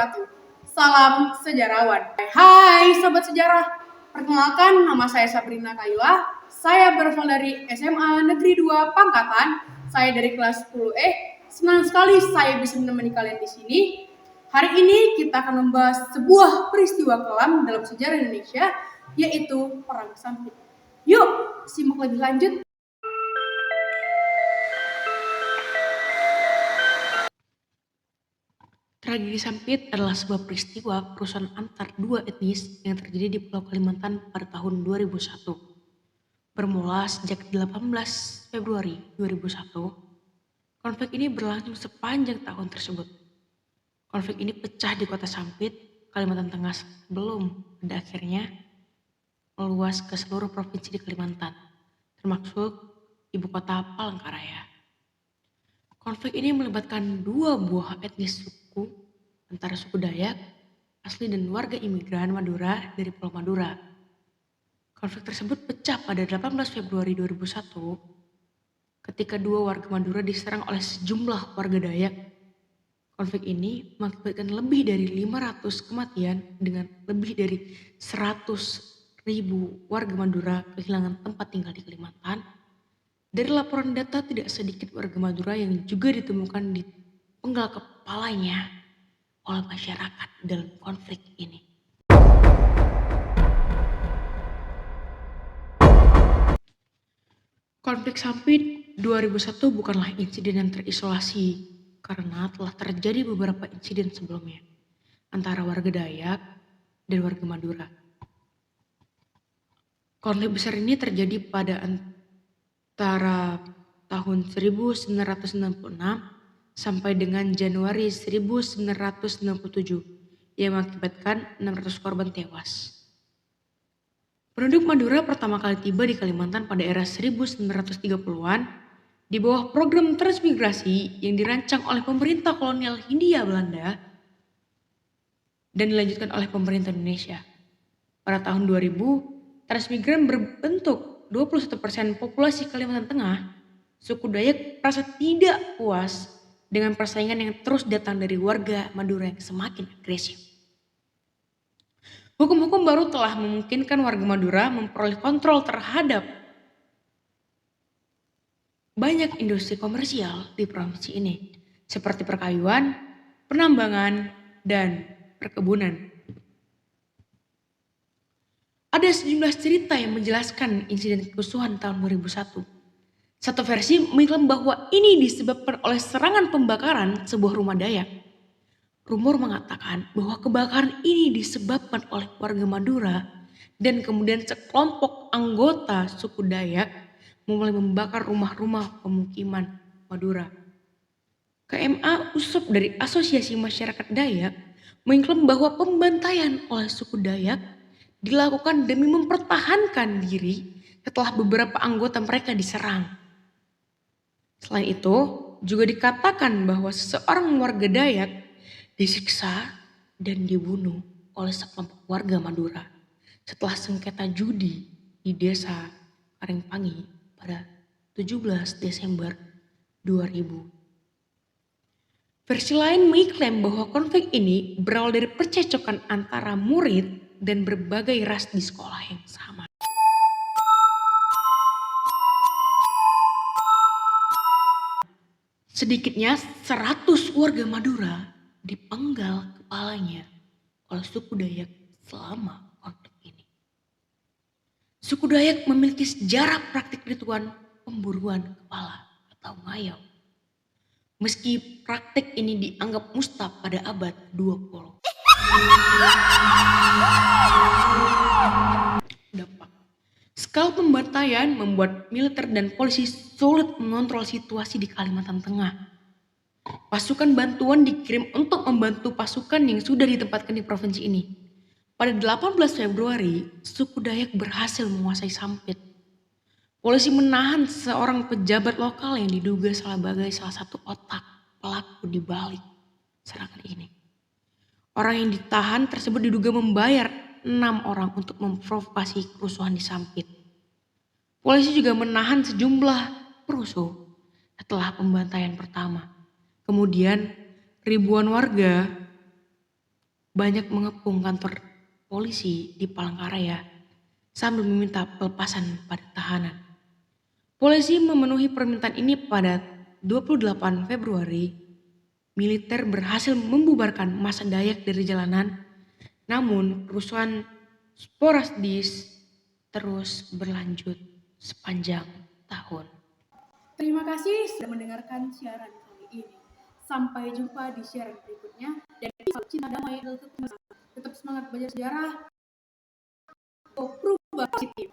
wabarakatuh. Salam sejarawan. Hai Sobat Sejarah, perkenalkan nama saya Sabrina Kayla. Saya berasal dari SMA Negeri 2 Pangkatan. Saya dari kelas 10E. Senang sekali saya bisa menemani kalian di sini. Hari ini kita akan membahas sebuah peristiwa kelam dalam sejarah Indonesia, yaitu Perang Sampit. Yuk, simak lebih lanjut. Tragedi Sampit adalah sebuah peristiwa kerusuhan antar dua etnis yang terjadi di Pulau Kalimantan pada tahun 2001. Bermula sejak 18 Februari 2001, konflik ini berlangsung sepanjang tahun tersebut. Konflik ini pecah di kota Sampit, Kalimantan Tengah sebelum pada akhirnya meluas ke seluruh provinsi di Kalimantan, termasuk ibu kota Palangkaraya. Konflik ini melibatkan dua buah etnis suku antara suku Dayak asli dan warga imigran Madura dari Pulau Madura. Konflik tersebut pecah pada 18 Februari 2001 ketika dua warga Madura diserang oleh sejumlah warga Dayak. Konflik ini mengakibatkan lebih dari 500 kematian dengan lebih dari 100.000 warga Madura kehilangan tempat tinggal di Kalimantan. Dari laporan data, tidak sedikit warga Madura yang juga ditemukan dipenggal kepalanya oleh masyarakat dalam konflik ini. Konflik Sampit 2001 bukanlah insiden yang terisolasi karena telah terjadi beberapa insiden sebelumnya antara warga Dayak dan warga Madura. Konflik besar ini terjadi pada antara tahun 1996 sampai dengan Januari 1997 yang mengakibatkan 600 korban tewas. Penduduk Madura pertama kali tiba di Kalimantan pada era 1930-an di bawah program transmigrasi yang dirancang oleh pemerintah kolonial Hindia Belanda dan dilanjutkan oleh pemerintah Indonesia. Pada tahun 2000, transmigran berbentuk 21% populasi Kalimantan Tengah. Suku Dayak merasa tidak puas dengan persaingan yang terus datang dari warga Madura yang semakin agresif. Hukum-hukum baru telah memungkinkan warga Madura memperoleh kontrol terhadap banyak industri komersial di provinsi ini, seperti perkayuan, penambangan, dan perkebunan. Ada sejumlah cerita yang menjelaskan insiden kerusuhan tahun 2001. Satu versi mengklaim bahwa ini disebabkan oleh serangan pembakaran sebuah rumah Dayak. Rumor mengatakan bahwa kebakaran ini disebabkan oleh warga Madura dan kemudian sekelompok anggota suku Dayak mulai membakar rumah-rumah pemukiman Madura. KMA Usop dari Asosiasi Masyarakat Dayak mengklaim bahwa pembantaian oleh suku Dayak dilakukan demi mempertahankan diri setelah beberapa anggota mereka diserang. Selain itu, juga dikatakan bahwa seseorang warga Dayak disiksa dan dibunuh oleh sekelompok warga Madura setelah sengketa judi di desa Karangpangi pada 17 Desember 2000. Versi lain mengklaim bahwa konflik ini berawal dari percecokan antara murid dan berbagai ras di sekolah yang sama. Sedikitnya 100 warga Madura dipenggal kepalanya oleh suku Dayak selama konflik ini. Suku Dayak memiliki sejarah praktik ritual pemburuan kepala atau ngayau. Meski praktik ini dianggap mustahil pada abad 20. Skala pembantaian membuat militer dan polisi sulit mengontrol situasi di Kalimantan Tengah. Pasukan bantuan dikirim untuk membantu pasukan yang sudah ditempatkan di provinsi ini. Pada 18 Februari, suku Dayak berhasil menguasai Sampit. Polisi menahan seorang pejabat lokal yang diduga sebagai salah satu otak pelaku di balik serangan ini. Orang yang ditahan tersebut diduga membayar 6 orang untuk memprovokasi kerusuhan di Sampit. Polisi juga menahan sejumlah perusuh setelah pembantaian pertama. Kemudian ribuan warga banyak mengepung kantor polisi di Palangkaraya sambil meminta pelepasan pada tahanan. Polisi memenuhi permintaan ini pada 28 Februari. Militer berhasil membubarkan massa Dayak dari jalanan, namun kerusuhan sporadis terus berlanjut sepanjang tahun. Terima kasih sudah mendengarkan siaran kali ini. Sampai jumpa di siaran berikutnya. Dan salam cinta damai, tetap semangat belajar sejarah. Perubahan positif.